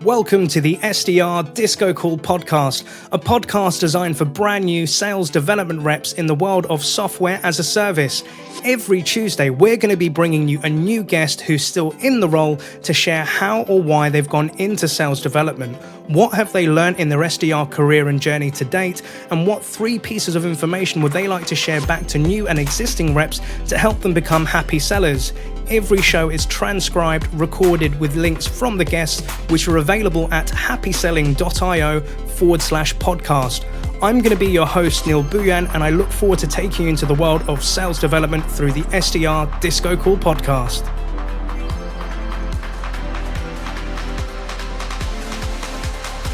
Welcome to the SDR DiscoCall podcast, a podcast designed for brand new sales development reps in the world of software as a service. Every Tuesday, we're going to be bringing you a new guest who's still in the role to share how or why they've gone into sales development. What have they learned in their SDR career and journey to date? And what 3 pieces of information would they like to share back to new and existing reps to help them become happy sellers? Every show is transcribed, recorded with links from the guests, which are available at happyselling.io/podcast. I'm going to be your host, Neil Buyan, and I look forward to taking you into the world of sales development through the SDR DiscoCall podcast.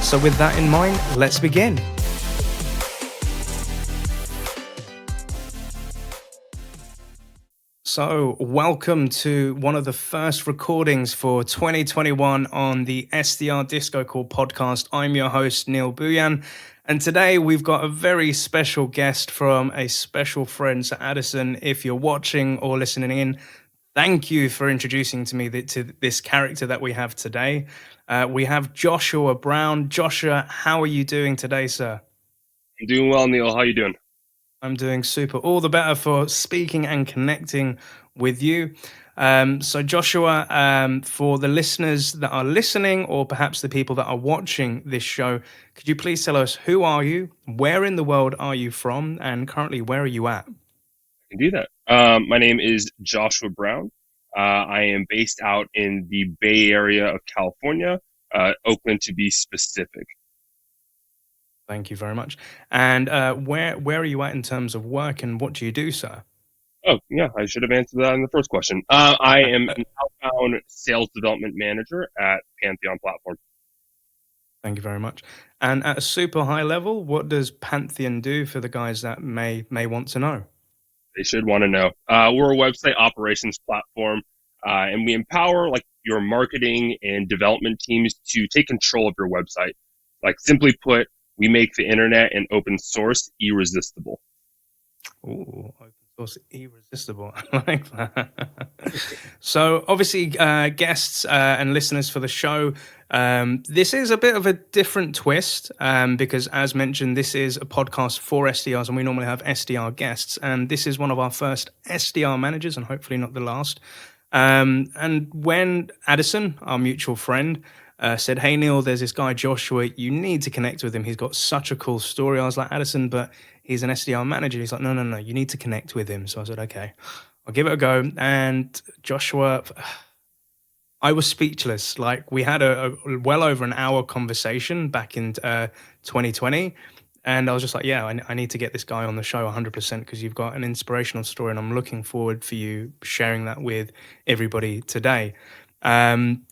So with that in mind, let's begin. So welcome to one of the first recordings for 2021 on the SDR DiscoCall podcast. I'm your host, Neil Buyan, and today we've got a very special guest from a special friend, so Addison. If you're watching or listening in, thank you for introducing to me to this character that we have today. We have Joshua Brown. Joshua, how are you doing today, sir? I'm doing well, Neil. How are you doing? I'm doing super. All the better for speaking and connecting with you. So Joshua, for the listeners that are listening, or perhaps the people that are watching this show, could you please tell us, who are you, where in the world are you from, and currently where are you at? I can do that. My name is Joshua Brown. I am based out in the Bay Area of California, Oakland to be specific. Thank you very much. And where are you at in terms of work, and what do you do, sir? Oh, yeah, I should have answered that in the first question. I am an outbound sales development manager at Pantheon platform. Thank you very much. And at a super high level, what does Pantheon do for the guys that may want to know? They should want to know. We're a website operations platform, and we empower your marketing and development teams to take control of your website. Simply put, we make the internet and open source irresistible. Ooh, open source irresistible. I like that. So obviously, guests and listeners for the show, this is a bit of a different twist because, as mentioned, this is a podcast for SDRs, and we normally have SDR guests. And this is one of our first SDR managers, and hopefully not the last. And when Addison, our mutual friend, said, "Hey, Neil, there's this guy, Joshua, you need to connect with him. He's got such a cool story." I was like, "Addison, but he's an SDR manager." He's like, no, you need to connect with him. So I said, okay, I'll give it a go. And Joshua, I was speechless. We had a well over an hour conversation back in 2020. And I was just like, yeah, I need to get this guy on the show 100% because you've got an inspirational story, and I'm looking forward for you sharing that with everybody today. And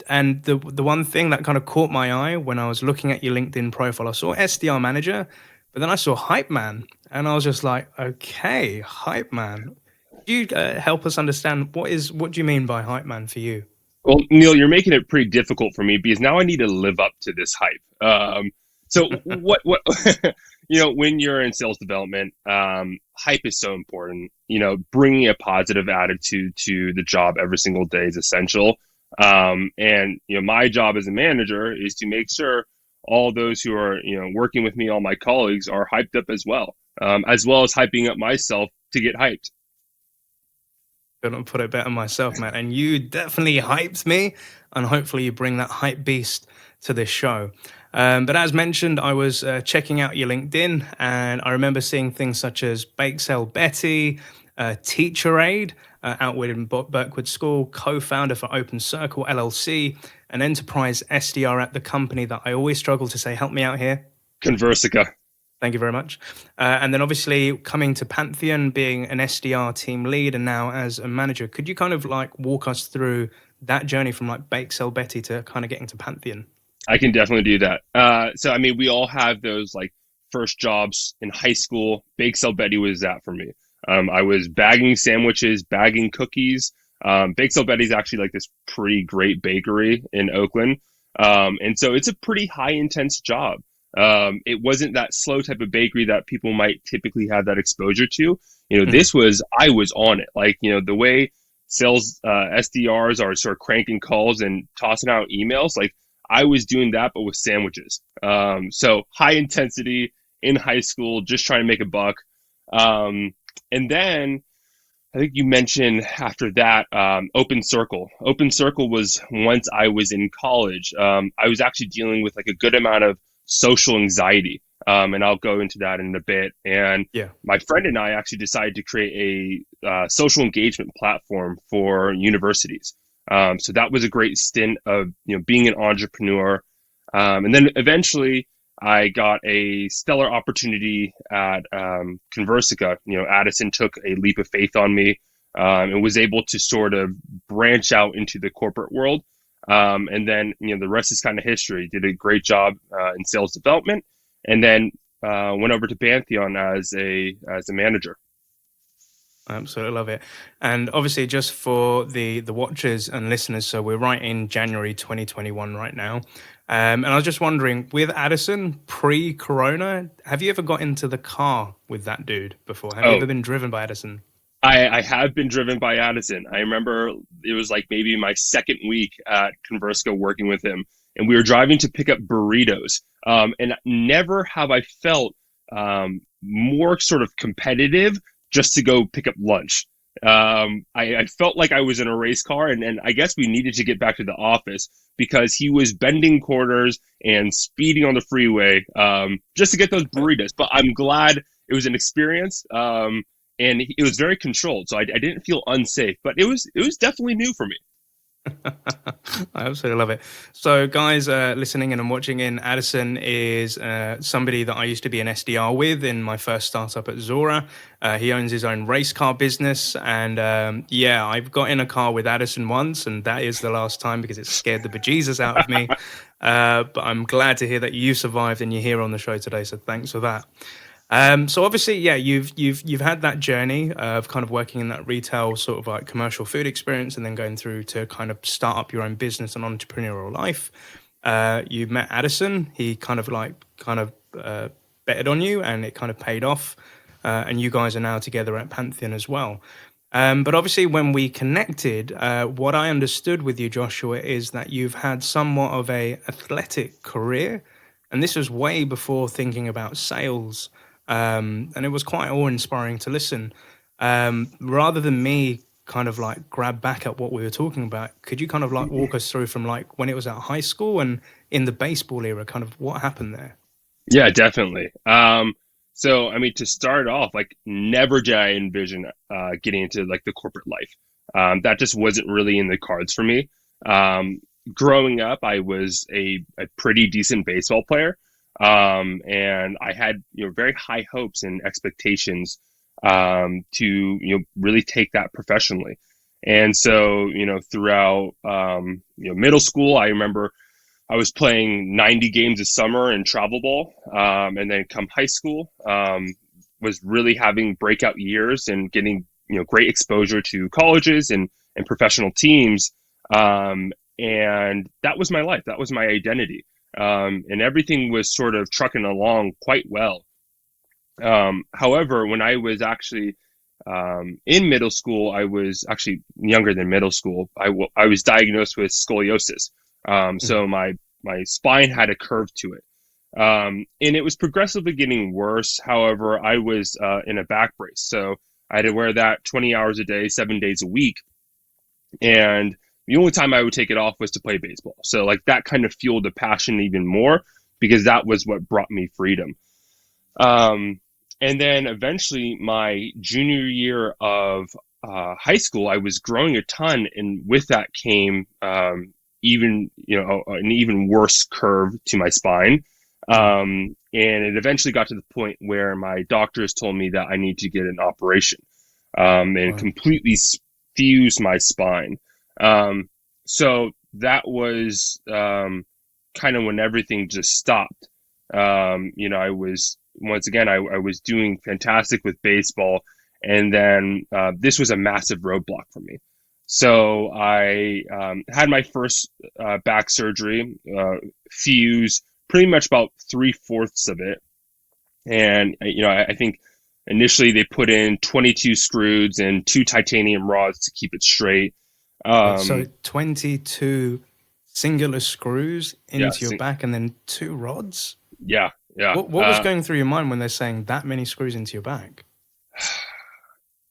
the one thing that kind of caught my eye when I was looking at your LinkedIn profile, I saw SDR manager, but then I saw hype man, and I was just like, okay, hype man. Could you help us understand what do you mean by hype man for you? Well, Neil, you're making it pretty difficult for me because now I need to live up to this hype. So what when you're in sales development, hype is so important. Bringing a positive attitude to the job every single day is essential. And my job as a manager is to make sure all those who are working with me, all my colleagues, are hyped up as well as hyping up myself to get hyped. Couldn't put it better myself, man. And you definitely hyped me, and hopefully you bring that hype beast to this show. But as mentioned, I was checking out your LinkedIn, and I remember seeing things such as Bake Sale Betty, Teacher Aid, Outward in Berkwood School, co-founder for Open Circle LLC, an enterprise SDR at the company that I always struggle to say, help me out here. Conversica. Thank you very much. And then obviously coming to Pantheon, being an SDR team lead, and now as a manager, could you kind of walk us through that journey from Bake Sale Betty to kind of getting to Pantheon? I can definitely do that. So, we all have those first jobs in high school. Bake Sale Betty was that for me. I was bagging sandwiches, bagging cookies. Bake Sale Betty is actually this pretty great bakery in Oakland. And so it's a pretty high intense job. It wasn't that slow type of bakery that people might typically have that exposure to. I was on it. The way sales SDRs are sort of cranking calls and tossing out emails, I was doing that, but with sandwiches. So high intensity in high school, just trying to make a buck. And then I think you mentioned after that, Open Circle. Open Circle was once I was in college. I was actually dealing with like a good amount of social anxiety. And I'll go into that in a bit. And Yeah. my friend and I actually decided to create a social engagement platform for universities. So that was a great stint of being an entrepreneur. And then eventually I got a stellar opportunity at Conversica. Addison took a leap of faith on me and was able to sort of branch out into the corporate world. And then the rest is kind of history. Did a great job in sales development, and then went over to Pantheon as a manager. I absolutely love it. And obviously, just for the watchers and listeners, so we're right in January 2021 right now. And I was just wondering, with Addison, pre-corona, have you ever got into the car with that dude before? Have you ever been driven by Addison? I have been driven by Addison. I remember it was like maybe my second week at Conversica working with him, and we were driving to pick up burritos. And never have I felt more sort of competitive just to go pick up lunch. I felt like I was in a race car, and I guess we needed to get back to the office because he was bending corners and speeding on the freeway just to get those burritos. But I'm glad it was an experience. And it was very controlled, so I didn't feel unsafe, but it was definitely new for me. I absolutely love it. So, guys listening in and watching in, Addison is somebody that I used to be an SDR with in my first startup at Zora. He owns his own race car business, and I've got in a car with Addison once, and that is the last time because it scared the bejesus out of me. But I'm glad to hear that you survived and you're here on the show today, so thanks for that. So obviously, you've had that journey of kind of working in that retail sort of like commercial food experience, and then going through to kind of start up your own business and entrepreneurial life. You met Addison. He kind of betted on you, and it kind of paid off. And you guys are now together at Pantheon as well. But obviously, when we connected, what I understood with you, Joshua, is that you've had somewhat of a athletic career, and this was way before thinking about sales. And it was quite awe-inspiring to listen. Rather than me kind of like grab back at what we were talking about, could you kind of like walk us through from like when it was at high school and in the baseball era, kind of what happened there? Yeah, definitely. So, I mean, to start off, like never did I envision getting into like the corporate life. That just wasn't really in the cards for me. Growing up, I was a pretty decent baseball player. And I had, very high hopes and expectations, to, really take that professionally. And so, throughout, middle school, I remember I was playing 90 games a summer in travel ball. And then come high school, was really having breakout years and getting, great exposure to colleges and professional teams. And that was my life. That was my identity. And everything was sort of trucking along quite well. However, when I was actually in middle school, I was actually younger than middle school. I was diagnosed with scoliosis. So my spine had a curve to it. And it was progressively getting worse. However, I was in a back brace. So I had to wear that 20 hours a day, 7 days a week. And the only time I would take it off was to play baseball. So like that kind of fueled the passion even more because that was what brought me freedom. And then eventually my junior year of high school, I was growing a ton. And with that came an even worse curve to my spine. And it eventually got to the point where my doctors told me that I need to get an operation and completely fuse my spine. So that was kind of when everything just stopped. I was, once again, I was doing fantastic with baseball, and then this was a massive roadblock for me. So I had my first back surgery, fuse pretty much about 3/4 of it. And, I think initially they put in 22 screws and 2 titanium rods to keep it straight. So 22 singular screws Yeah, into your back and then 2 rods? yeah, yeah. What was going through your mind when they're saying that many screws into your back?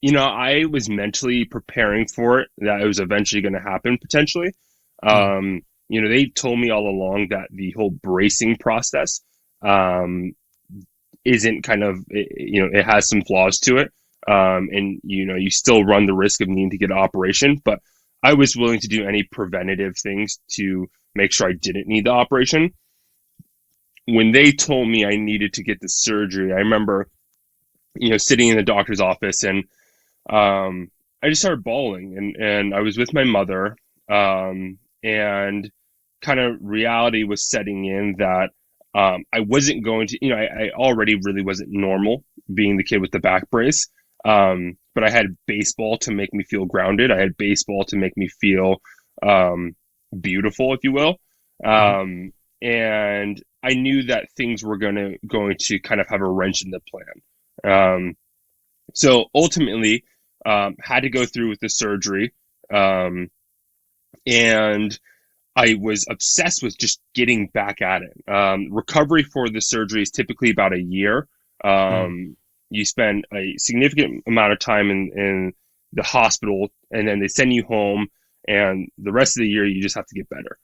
I was mentally preparing for it, that it was eventually going to happen potentially. They told me all along that the whole bracing process isn't kind of, it has some flaws to it. And you still run the risk of needing to get an operation, but I was willing to do any preventative things to make sure I didn't need the operation. When they told me I needed to get the surgery, I remember, sitting in the doctor's office, and I just started bawling, and I was with my mother, and kind of reality was setting in that I wasn't going to, I already really wasn't normal being the kid with the back brace. But I had baseball to make me feel grounded. I had baseball to make me feel beautiful, if you will. And I knew that things were going to kind of have a wrench in the plan. So ultimately, had to go through with the surgery. And I was obsessed with just getting back at it. Recovery for the surgery is typically about a year. You spend a significant amount of time in the hospital, and then they send you home, and the rest of the year you just have to get better.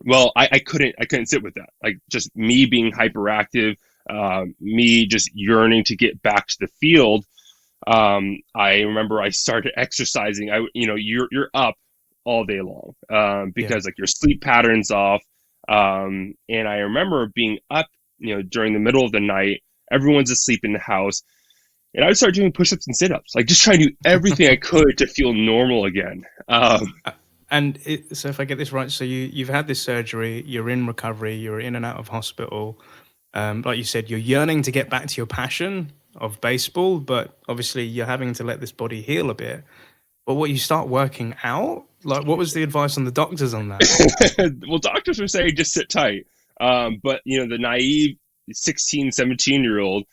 Well, I couldn't sit with that. Like, just me being hyperactive, me just yearning to get back to the field. I remember I started exercising. You're up all day long because like your sleep pattern's off. And I remember being up, during the middle of the night. Everyone's asleep in the house, and I would start doing push-ups and sit-ups, like just trying to do everything I could to feel normal again. So if I get this right, so you've had this surgery, you're in recovery, you're in and out of hospital. Like you said, you're yearning to get back to your passion of baseball, but obviously you're having to let this body heal a bit. But you start working out? Like, what was the advice on the doctors on that? Well, doctors were saying just sit tight. But the naive 16, 17-year-old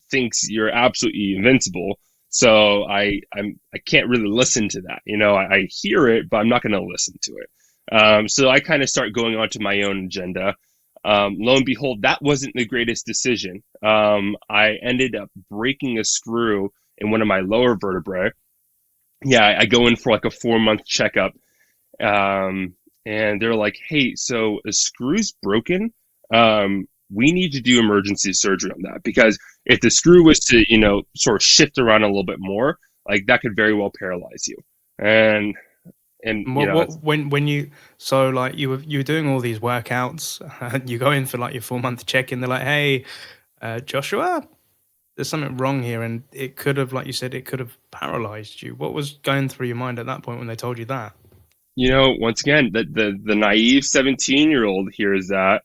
thinks you're absolutely invincible. So I can't really listen to that. I hear it, but I'm not going to listen to it. So I kind of start going on to my own agenda. Lo and behold, that wasn't the greatest decision. I ended up breaking a screw in one of my lower vertebrae. Yeah, I go in for like a 4-month checkup. And they're like, hey, so a screw's broken. We need to do emergency surgery on that, because if the screw was to, sort of shift around a little bit more, like that could very well paralyze you. And when you were doing all these workouts, you go in for like your 4-month check-in. They're like, hey, Joshua, there's something wrong here, and it could have, like you said, it could have paralyzed you. What was going through your mind at that point when they told you that? Once again, the naive 17-year-old hears that,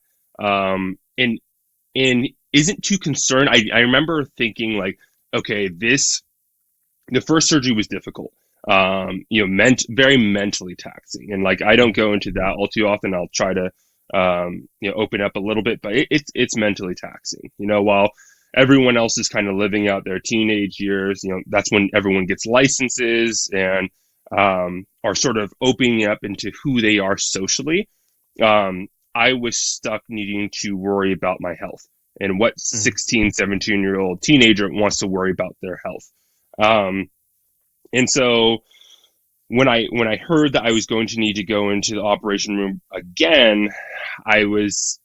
and isn't too concerned. I remember thinking like, okay, the first surgery was difficult, very mentally taxing, and like I don't go into that all too often. I'll try to open up a little bit, but it's mentally taxing. While everyone else is kind of living out their teenage years, that's when everyone gets licenses and are sort of opening up into who they are socially. I was stuck needing to worry about my health, and what 16, 17-year-old teenager wants to worry about their health. And so when I heard that I was going to need to go into the operation room again, I was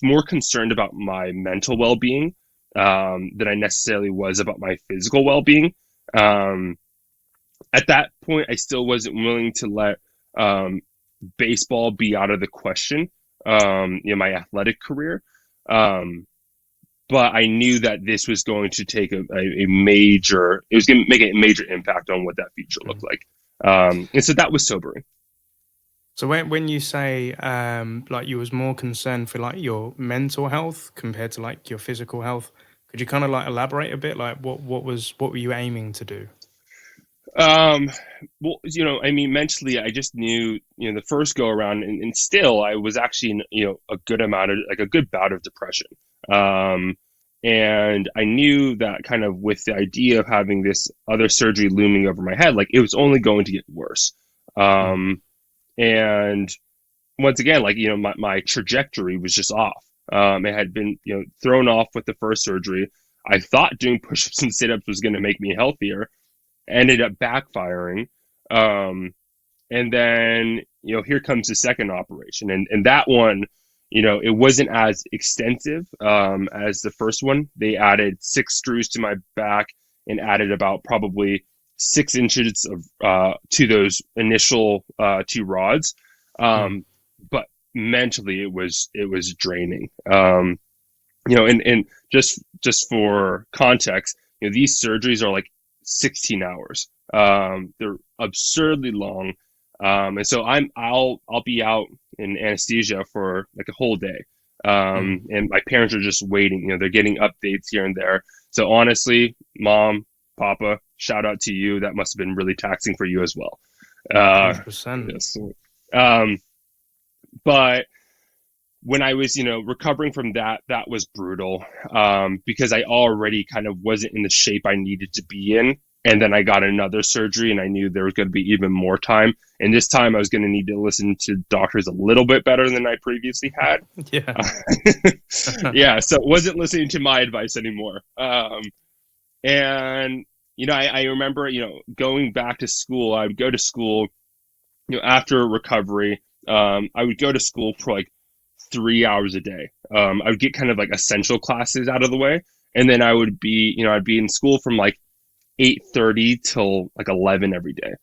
more concerned about my mental well-being than I necessarily was about my physical well-being. At that point, I still wasn't willing to let baseball be out of the question, my athletic career. But I knew that this was going to take it was going to make a major impact on what that future looked like. And so that was sobering. So when you say like you was more concerned for like your mental health compared to like your physical health, could you kind of like elaborate a bit? Like what were you aiming to do? Well, mentally, I just knew, the first go around, and still I was actually in, a good bout of depression. And I knew that kind of with the idea of having this other surgery looming over my head, like it was only going to get worse. And once again, like, my trajectory was just off. It had been, thrown off with the first surgery. I thought doing push-ups and sit-ups was going to make me healthier. Ended up backfiring. And then, here comes the second operation. And that one, it wasn't as extensive as the first one. They added 6 screws to my back and added about probably 6 inches of to those initial 2 rods. But mentally, it was draining. And just for context, these surgeries are like 16 hours. They're absurdly long. And so I'll be out in anesthesia for like a whole day. And my parents are just waiting, they're getting updates here and there. So honestly, Mom, Papa, shout out to you. That must have been really taxing for you as well. 100%. Yes. But when I was, recovering from that was brutal, because I already kind of wasn't in the shape I needed to be in. And then I got another surgery and I knew there was going to be even more time. And this time I was going to need to listen to doctors a little bit better than I previously had. Yeah. Yeah. So it wasn't listening to my advice anymore. And, I remember, going back to school. I would go to school, after recovery. I would go to school for like 3 hours a day. I would get kind of like essential classes out of the way. And then I would be, I'd be in school from like 8:30 till like 11 every day,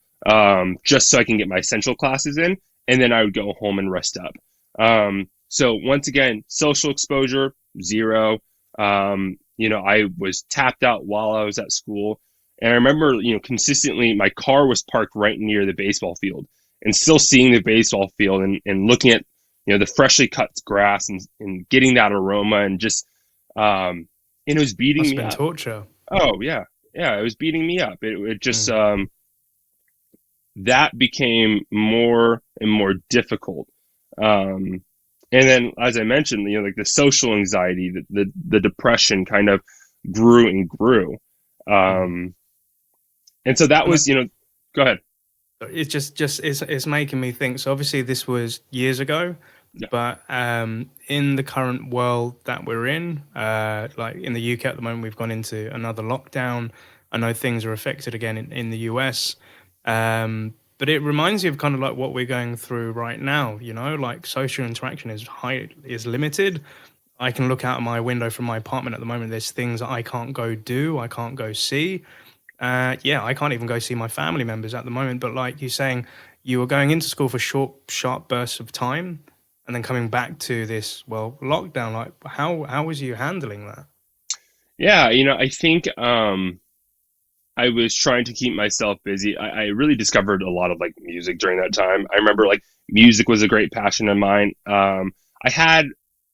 just so I can get my essential classes in, and then I would go home and rest up. So once again, social exposure, 0. I was tapped out while I was at school, and I remember, consistently my car was parked right near the baseball field, and still seeing the baseball field and looking at, the freshly cut grass and getting that aroma, and just, and it was beating me up. Must have been torture. Oh yeah. Yeah, it was beating me up. It just, that became more and more difficult. And then, as I mentioned, like the social anxiety, the depression kind of grew and grew. And so that was, go ahead. It's it's making me think. So obviously this was years ago, Yeah. but in the current world that we're in, like in the UK at the moment, we've gone into another lockdown. I know things are affected again in the US, but it reminds you of kind of like what we're going through right now. Like social interaction is limited. I can look out my window from my apartment at the moment. There's things that I can't go do. I can't go see. I can't even go see my family members at the moment. But like you're saying, you were going into school for short, sharp bursts of time, and then coming back to this, lockdown. Like, how was you handling that? Yeah, I think I was trying to keep myself busy. I really discovered a lot of like music during that time. I remember like music was a great passion of mine.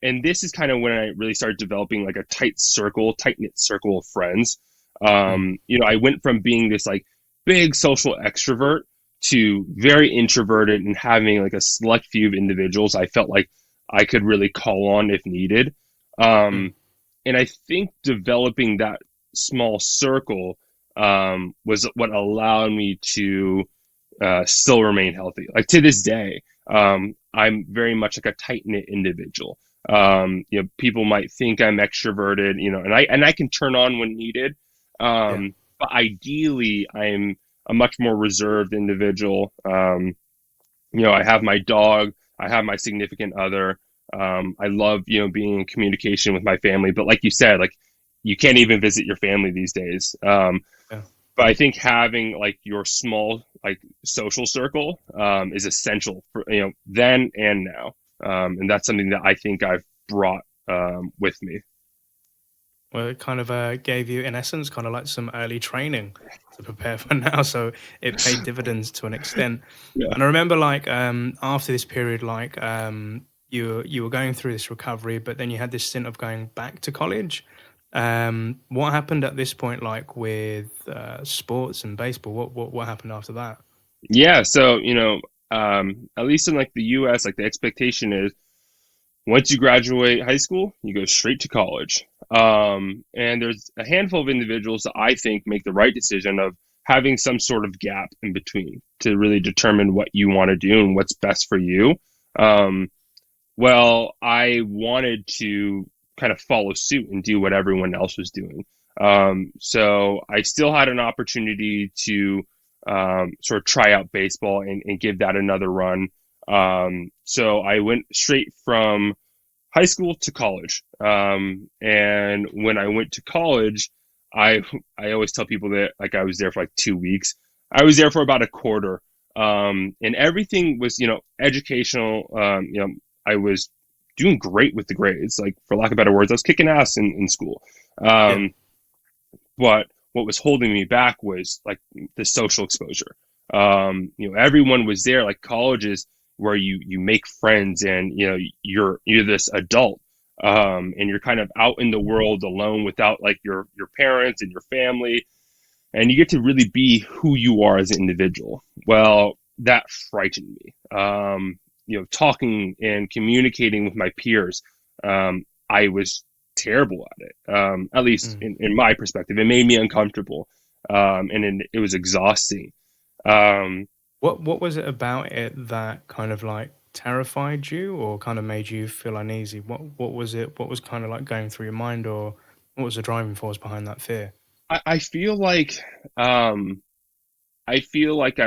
And this is kind of when I really started developing like a tight-knit circle of friends. I went from being this like big social extrovert to very introverted and having like a select few of individuals I felt like I could really call on if needed. And I think developing that small circle was what allowed me to still remain healthy. Like to this day, I'm very much like a tight-knit individual. People might think I'm extroverted, and I can turn on when needed. But ideally, I'm a much more reserved individual. I have my dog, I have my significant other. I love, being in communication with my family. But like you said, like you can't even visit your family these days. But I think having like your small like social circle is essential for then and now. And that's something that I think I've brought with me. Well, it kind of gave you, in essence, kind of like some early training to prepare for now. So it paid dividends to an extent. Yeah. And I remember, like, after this period, like, you were going through this recovery, but then you had this stint of going back to college. What happened at this point, like with sports and baseball? What happened after that? Yeah. So, at least in like the US, like the expectation is once you graduate high school, you go straight to college. And there's a handful of individuals that I think make the right decision of having some sort of gap in between to really determine what you want to do and what's best for you. Well, I wanted to kind of follow suit and do what everyone else was doing. So I still had an opportunity to sort of try out baseball and give that another run. So I went straight from high school to college. And when I went to college, I always tell people that like I was there for like 2 weeks. I was there for about a quarter. And everything was, educational. I was doing great with the grades, like for lack of better words, I was kicking ass in school. Yeah. But what was holding me back was like the social exposure. Everyone was there, like colleges where you make friends and, you're this adult, and you're kind of out in the world alone without like your parents and your family, and you get to really be who you are as an individual. Well, that frightened me. Talking and communicating with my peers, I was terrible at it. At least in my perspective, it made me uncomfortable, and it was exhausting. What was it about it that kind of like terrified you or kind of made you feel uneasy? What was it? What was kind of like going through your mind, or what was the driving force behind that fear? I feel like I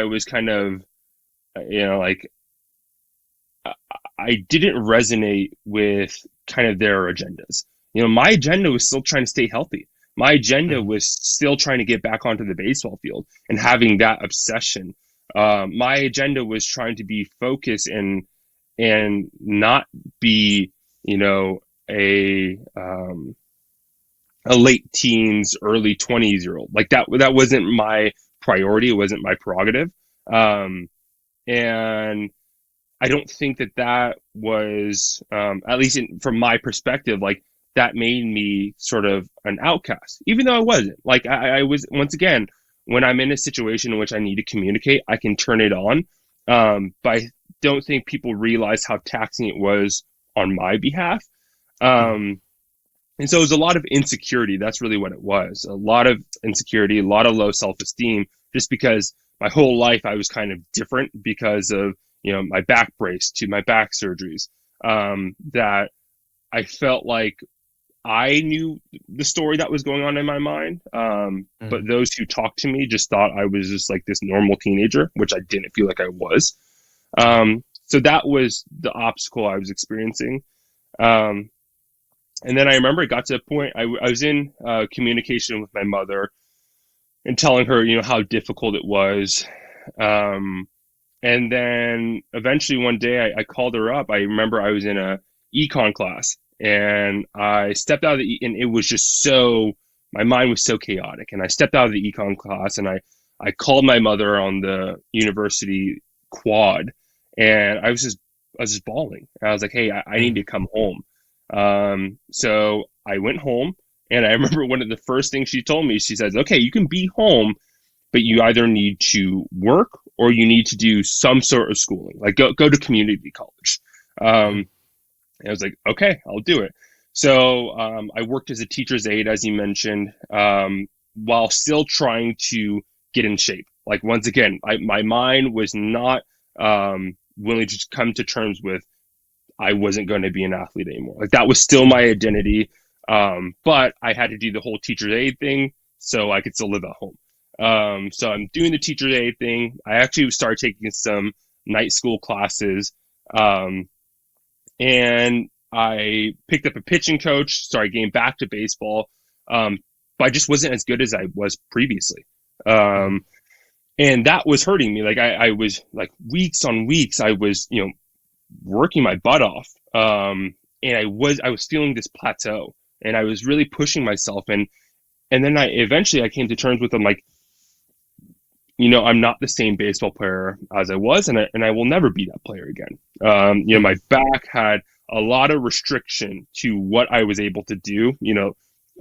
was kind of, like I didn't resonate with kind of their agendas. My agenda was still trying to stay healthy. My agenda was still trying to get back onto the baseball field and having that obsession. My agenda was trying to be focused and not be, a late teens, early 20s-year-old. Like that wasn't my priority. It wasn't my prerogative. And I don't think that was, at least from my perspective, like that made me sort of an outcast, even though I wasn't. Like I was, once again, when I'm in a situation in which I need to communicate, I can turn it on. But I don't think people realize how taxing it was on my behalf. And so it was a lot of insecurity. That's really what it was. A lot of insecurity, a lot of low self-esteem, just because my whole life I was kind of different because of, my back brace to my back surgeries, that I felt like I knew the story that was going on in my mind. But those who talked to me just thought I was just like this normal teenager, which I didn't feel like I was. So that was the obstacle I was experiencing. And then I remember it got to a point I was in communication with my mother and telling her, how difficult it was. And then eventually one day I called her up. I remember I was in a econ class and I stepped out of and it was just my mind was so chaotic. And I stepped out of the econ class and I called my mother on the university quad, and I was just bawling. I was like, hey, I need to come home. So I went home, and I remember one of the first things she told me, she says, okay, you can be home, but you either need to work or you need to do some sort of schooling, like go to community college. And I was like, okay, I'll do it. So I worked as a teacher's aide, as you mentioned, while still trying to get in shape. Like, once again, my mind was not willing to come to terms with I wasn't going to be an athlete anymore. Like, that was still my identity. But I had to do the whole teacher's aide thing so I could still live at home. So I'm doing the teacher's aide thing. I actually started taking some night school classes. And I picked up a pitching coach, started getting back to baseball. But I just wasn't as good as I was previously. And that was hurting me. Like I was like weeks on weeks, I was, working my butt off. And I was feeling this plateau, and I was really pushing myself. And then eventually I came to terms with, I'm like, I'm not the same baseball player as I was, and I will never be that player again. My back had a lot of restriction to what I was able to do.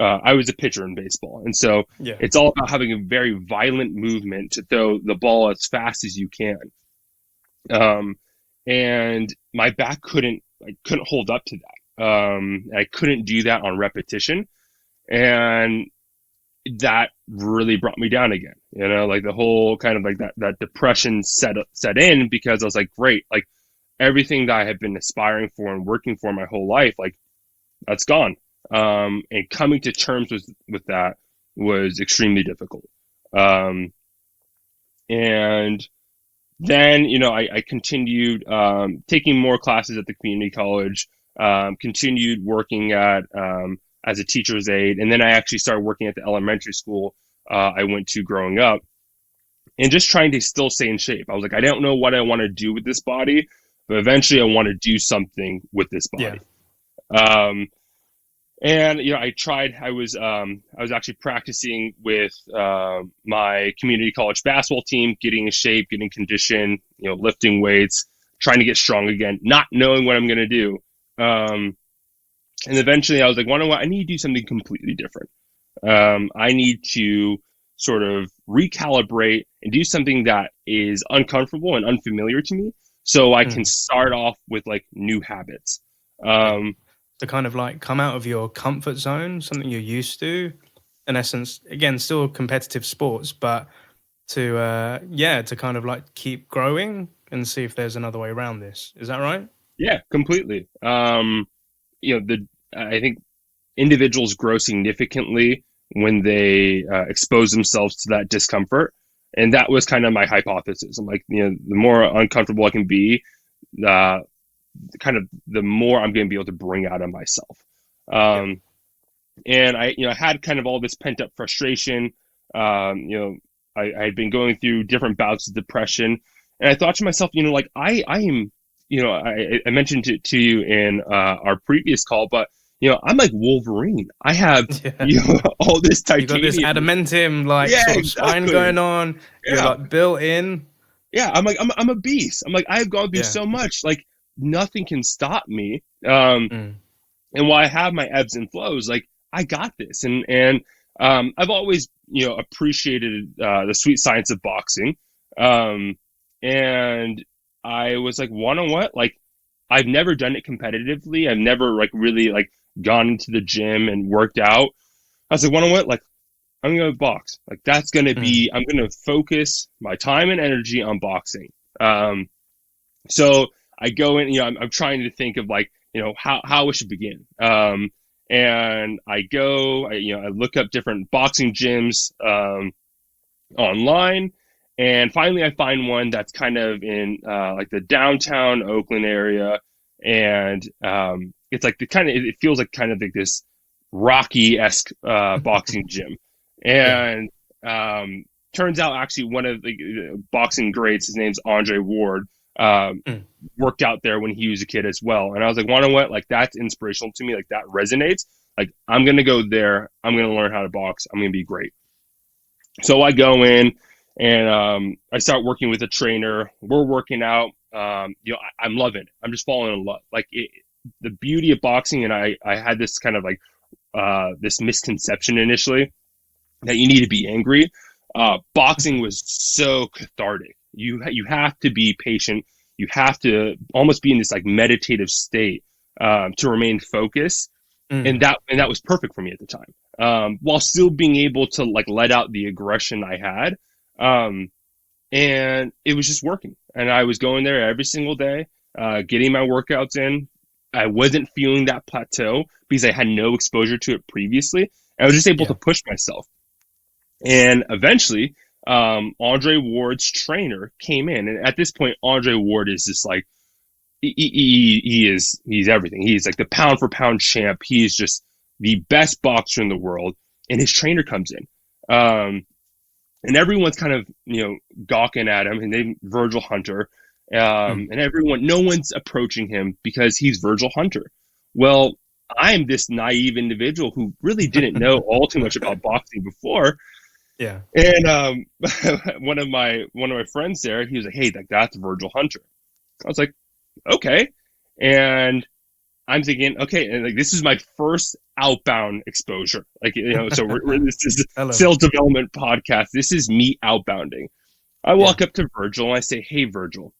I was a pitcher in baseball, and so it's all about having a very violent movement to throw the ball as fast as you can. And my back couldn't hold up to that. I couldn't do that on repetition, and that really brought me down again. Like the whole kind of like that depression set in, because I was like, great, like everything that I had been aspiring for and working for my whole life, like that's gone. And coming to terms with that was extremely difficult. And then, I continued taking more classes at the community college, continued working at as a teacher's aide, and then I actually started working at the elementary school I went to growing up, and just trying to still stay in shape. I was like, I don't know what I want to do with this body, but eventually I want to do something with this body. Yeah. And I tried. I was actually practicing with my community college basketball team, getting in shape, getting conditioned, lifting weights, trying to get strong again, not knowing what I'm going to do. And eventually I was like, I need to do something completely different. I need to sort of recalibrate and do something that is uncomfortable and unfamiliar to me, so I can start off with like new habits. To kind of like come out of your comfort zone, something you're used to, in essence, again, still competitive sports, but to kind of like keep growing and see if there's another way around this. Is that right? Yeah, completely. I think individuals grow significantly when they expose themselves to that discomfort. And that was kind of my hypothesis. I'm like, the more uncomfortable I can be, kind of the more I'm going to be able to bring out of myself. And I had kind of all this pent up frustration. I had been going through different bouts of depression, and I thought to myself, I am, I mentioned it to you in our previous call, but I'm like Wolverine. I have all this titanium. You got this adamantium sort of spine going on. You're like built in. Yeah, I'm like I'm a beast. I'm like, I've gone through so much. Like nothing can stop me. And while I have my ebbs and flows, like I got this. And I've always appreciated the sweet science of boxing. And I was like, what? Like I've never done it competitively. I've never like really like gone into the gym and worked out. I was like, what? Like I'm gonna box. Like that's gonna be. I'm gonna focus my time and energy on boxing. So I go in. I'm trying to think of like how I should begin. And I go. I look up different boxing gyms online, and finally I find one that's kind of in like the downtown Oakland area, and it's like it feels like kind of like this Rocky-esque boxing gym. And turns out actually one of the boxing greats, his name's Andre Ward, worked out there when he was a kid as well. And I was like, what? Like that's inspirational to me. Like that resonates. Like I'm going to go there. I'm going to learn how to box. I'm going to be great. So I go in and I start working with a trainer. We're working out. I'm loving it. I'm just falling in love. Like the beauty of boxing. And I had this kind of like this misconception initially that you need to be angry. Boxing was so cathartic. You have to be patient. You have to almost be in this like meditative state to remain focused. And that was perfect for me at the time. While still being able to like let out the aggression I had. And it was just working. And I was going there every single day, getting my workouts in. I wasn't feeling that plateau because I had no exposure to it previously. I was just able to push myself. And eventually, Andre Ward's trainer came in. And at this point, Andre Ward is just like, he's everything. He's like the pound for pound champ. He's just the best boxer in the world. And his trainer comes in. And everyone's kind of, gawking at him. His name Virgil Hunter. And no one's approaching him because he's Virgil Hunter. Well, I'm this naive individual who really didn't know all too much about boxing before. Yeah. And one of my friends there, he was like, "Hey, that's Virgil Hunter." I was like, "Okay." And I'm thinking, okay, and like this is my first outbound exposure. Like, so this is a sales development podcast. This is me outbounding. I walk up to Virgil and I say, "Hey, Virgil.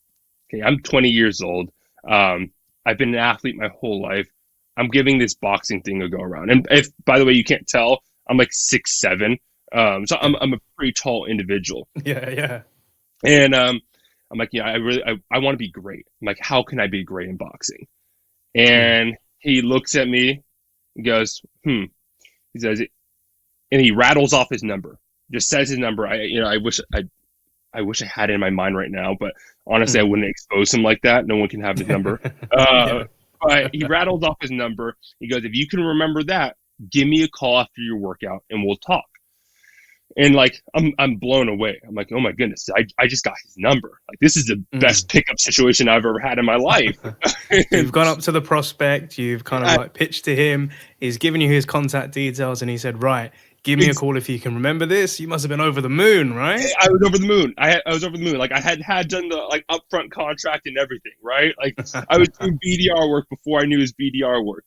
Okay, I'm 20 years old. I've been an athlete my whole life. I'm giving this boxing thing a go around." And if, by the way, you can't tell, I'm like 6'7". So I'm a pretty tall individual. Yeah. And I'm like, I want to be great. I'm like, how can I be great in boxing? And he looks at me and goes, He says, and he rattles off his number. Just says his number. I wish I had it in my mind right now, but honestly, I wouldn't expose him like that. No one can have his number. But he rattled off his number. He goes, if you can remember that, give me a call after your workout and we'll talk. And like, I'm blown away. I'm like, oh my goodness, I just got his number. Like, this is the best pickup situation I've ever had in my life. You've gone up to the prospect, you've kind of like pitched to him, he's given you his contact details, and he said, right, give me a call if you can remember this. You must have been over the moon, right? I was over the moon. I was over the moon. Like, I had done the like upfront contract and everything, right? Like, I was doing BDR work before I knew his BDR work.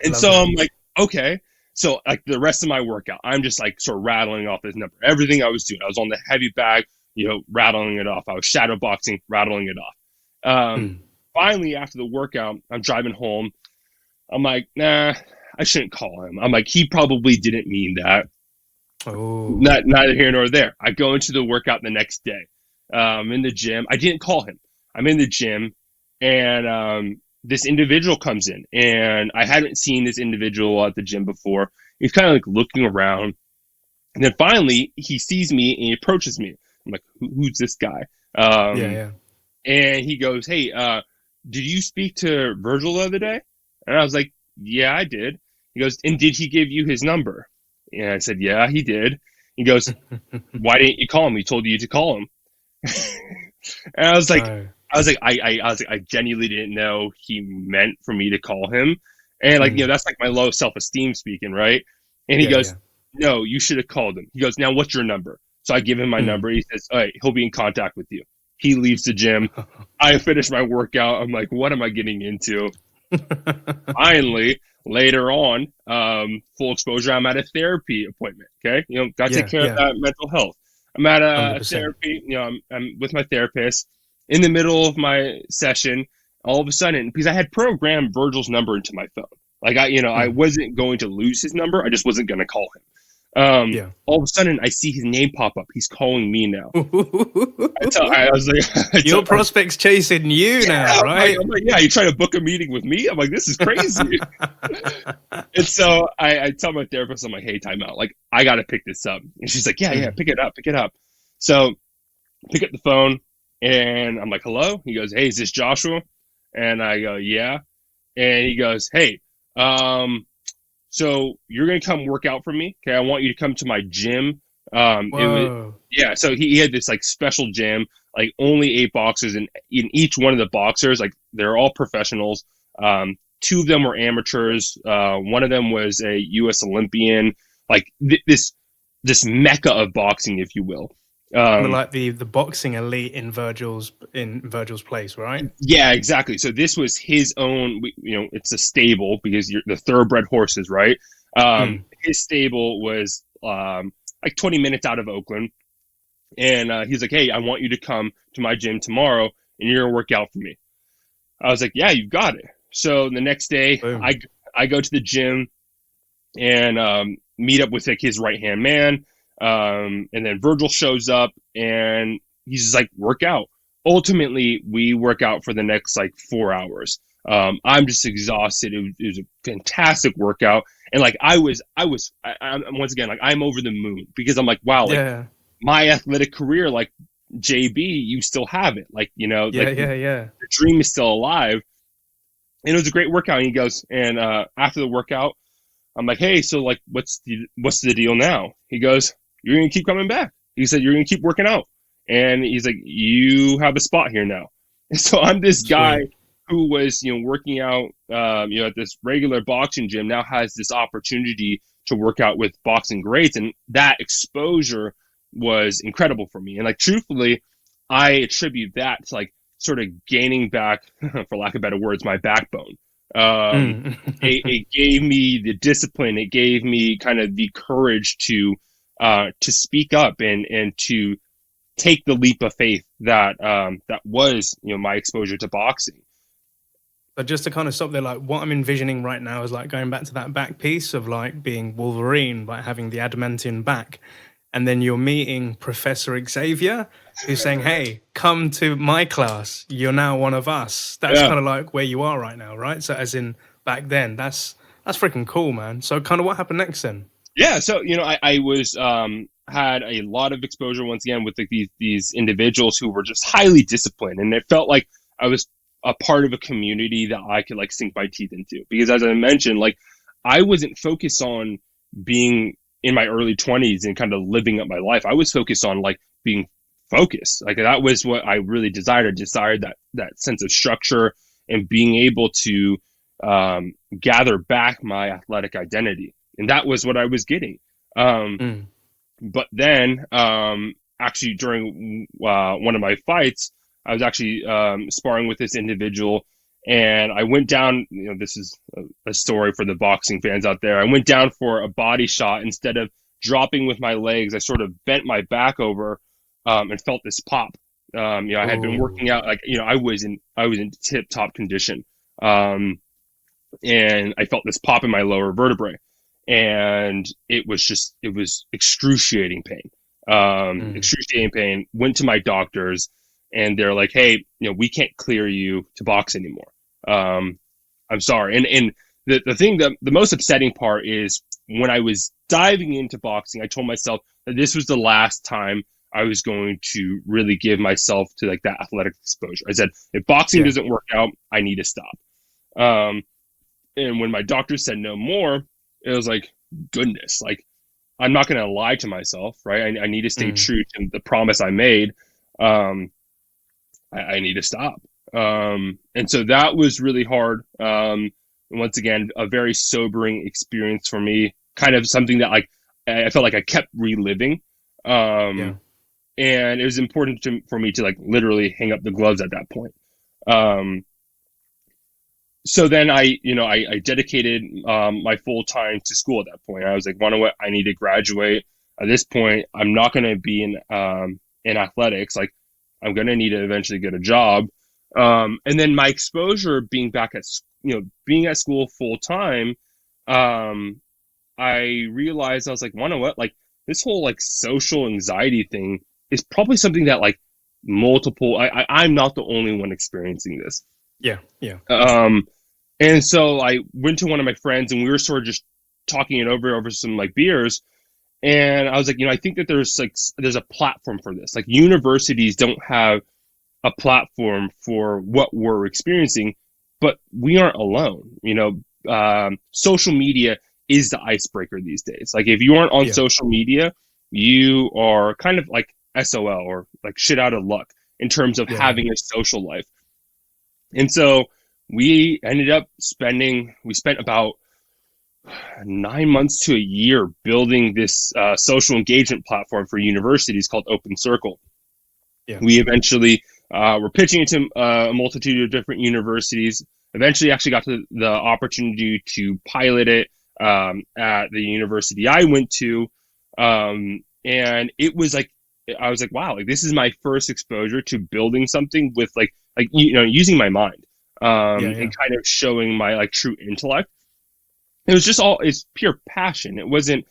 And so I'm like, okay. So like the rest of my workout, I'm just like sort of rattling off this number. Everything I was doing, I was on the heavy bag, rattling it off. I was shadow boxing, rattling it off. Finally, after the workout, I'm driving home. I'm like, nah, I shouldn't call him. I'm like, he probably didn't mean that. Oh, neither here nor there. I go into the workout the next day. In the gym. I didn't call him. I'm in the gym, and this individual comes in, and I hadn't seen this individual at the gym before. He's kind of like looking around, and then finally he sees me and he approaches me. I'm like, who's this guy? And he goes, hey, did you speak to Virgil the other day? And I was like, yeah, I did. He goes, and did he give you his number? And I said, yeah, he did. He goes, why didn't you call him? He told you to call him. And I was like, I genuinely didn't know he meant for me to call him. And like, that's like my low self-esteem speaking, right? And he goes, no, you should have called him. He goes, now what's your number? So I give him my number. He says, all right, he'll be in contact with you. He leaves the gym. I finish my workout. I'm like, what am I getting into? Finally, later on, full exposure, I'm at a therapy appointment. Okay. Got to take care of that mental health. I'm at a 100%. Therapy, I'm with my therapist. In the middle of my session, all of a sudden, because I had programmed Virgil's number into my phone. Like I wasn't going to lose his number. I just wasn't going to call him. All of a sudden, I see his name pop up. He's calling me now. I was like, your prospect's chasing you now, right? I'm like, yeah, you trying to book a meeting with me? I'm like, this is crazy. And so I tell my therapist, I'm like, hey, time out. Like, I got to pick this up. And she's like, yeah, pick it up. So pick up the phone. And I'm like, hello? He goes, hey, is this Joshua? And I go, yeah. And he goes, hey, so you're going to come work out for me. Okay. I want you to come to my gym. So he had this like special gym, like only 8 boxers, and in each one of the boxers, like they're all professionals. 2 of them were amateurs. One of them was a US Olympian, like this mecca of boxing, if you will. Like the boxing elite in Virgil's place, right? Yeah, exactly. So this was his own, it's a stable because you're the thoroughbred horses, right? His stable was like 20 minutes out of Oakland. And he's like, hey, I want you to come to my gym tomorrow and you're going to work out for me. I was like, yeah, you got it. So the next day I go to the gym and meet up with like his right-hand man. And then Virgil shows up and he's just like, work out. Ultimately, we work out for the next like 4 hours. I'm just exhausted. It was a fantastic workout. And like, I'm once again, like I'm over the moon because I'm like, wow, like my athletic career, like JB, you still have it. Like, the dream is still alive. And it was a great workout. And he goes, and after the workout, I'm like, hey, so like, what's the deal now? He goes, you're going to keep coming back. He said, you're going to keep working out. And he's like, you have a spot here now. And so I'm this guy who was, working out, at this regular boxing gym, now has this opportunity to work out with boxing greats. And that exposure was incredible for me. And like, truthfully, I attribute that to like sort of gaining back, for lack of better words, my backbone. It gave me the discipline. It gave me kind of the courage to speak up and to take the leap of faith that was, my exposure to boxing. So just to kind of stop there, like what I'm envisioning right now is like going back to that back piece of like being Wolverine, like having the adamantine back, and then you're meeting Professor Xavier, who's saying, "Hey, come to my class. You're now one of us." That's Yeah. kind of like where you are right now, right? So as in back then, that's freaking cool, man. So kind of what happened next then? Yeah. So, I was, had a lot of exposure once again with like these individuals who were just highly disciplined. And it felt like I was a part of a community that I could like sink my teeth into, because as I mentioned, like I wasn't focused on being in my early 20s and kind of living up my life. I was focused on like being focused. Like that was what I really desired. I desired that sense of structure and being able to gather back my athletic identity. And that was what I was getting. But then actually during one of my fights, I was actually sparring with this individual, and I went down, this is a story for the boxing fans out there. I went down for a body shot. Instead of dropping with my legs, I sort of bent my back over and felt this pop. I had been working out, like, I was in tip top condition. And I felt this pop in my lower vertebrae, and it was excruciating pain. Excruciating pain. Went to my doctors, and they're like, "Hey, we can't clear you to box anymore. I'm sorry." And the thing, the most upsetting part is when I was diving into boxing, I told myself that this was the last time I was going to really give myself to like that athletic exposure. I said, if boxing doesn't work out, I need to stop. And when my doctor said no more, it was like, goodness, like I'm not going to lie to myself, right? I need to stay true to the promise I made. I need to stop. And so that was really hard. And once again, a very sobering experience for me, kind of something that like, I felt like I kept reliving. And it was important for me to like literally hang up the gloves at that point. So then I dedicated my full time to school at that point. I was like, you know what, I need to graduate. At this point, I'm not going to be in athletics. Like, I'm going to need to eventually get a job. And then my exposure being back at, being at school full time, I realized I was like, you know what, like this whole like social anxiety thing is probably something that like I'm not the only one experiencing this. Yeah. And so I went to one of my friends, and we were sort of just talking it over some like beers. And I was like, I think that there's a platform for this. Like universities don't have a platform for what we're experiencing, but we aren't alone. Social media is the icebreaker these days. Like if you aren't on social media, you are kind of like SOL, or like shit out of luck in terms of having a social life. And so we spent about 9 months to a year building this social engagement platform for universities called Open Circle. We eventually were pitching it to a multitude of different universities. Eventually actually got the opportunity to pilot it at the university I went to. And it was like, I was like, wow, like this is my first exposure to building something with like using my mind and kind of showing my like true intellect. It was just it's pure passion. It wasn't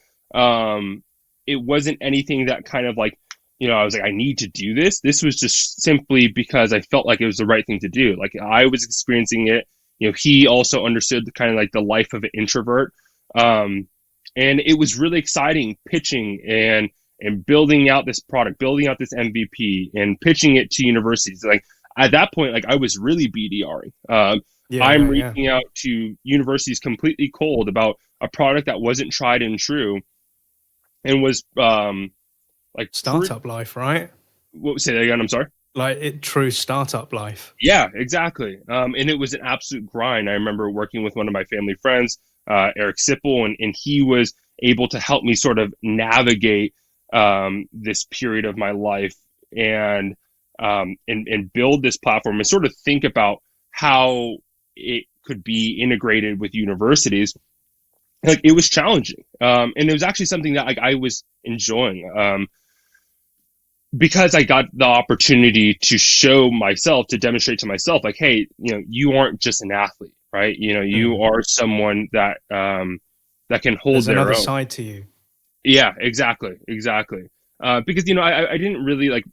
anything that kind of like, I was like, I need to do this. This was just simply because I felt like it was the right thing to do. Like I was experiencing it. He also understood the kind of like the life of an introvert. And it was really exciting pitching and building out this product, building out this MVP and pitching it to universities. Like at that point, like I was really BDRing. I'm reaching out to universities completely cold about a product that wasn't tried and true, and was like startup life, right? Say that again. I'm sorry. Like true startup life. Yeah, exactly. And it was an absolute grind. I remember working with one of my family friends, Eric Sipple, and he was able to help me sort of navigate this period of my life and build this platform and sort of think about how it could be integrated with universities. Like it was challenging, and it was actually something that like I was enjoying. because I got the opportunity to show myself, to demonstrate to myself, like, hey, you aren't just an athlete, right? You are someone that that can hold There's their another own. side to you. Yeah, exactly. Because I didn't really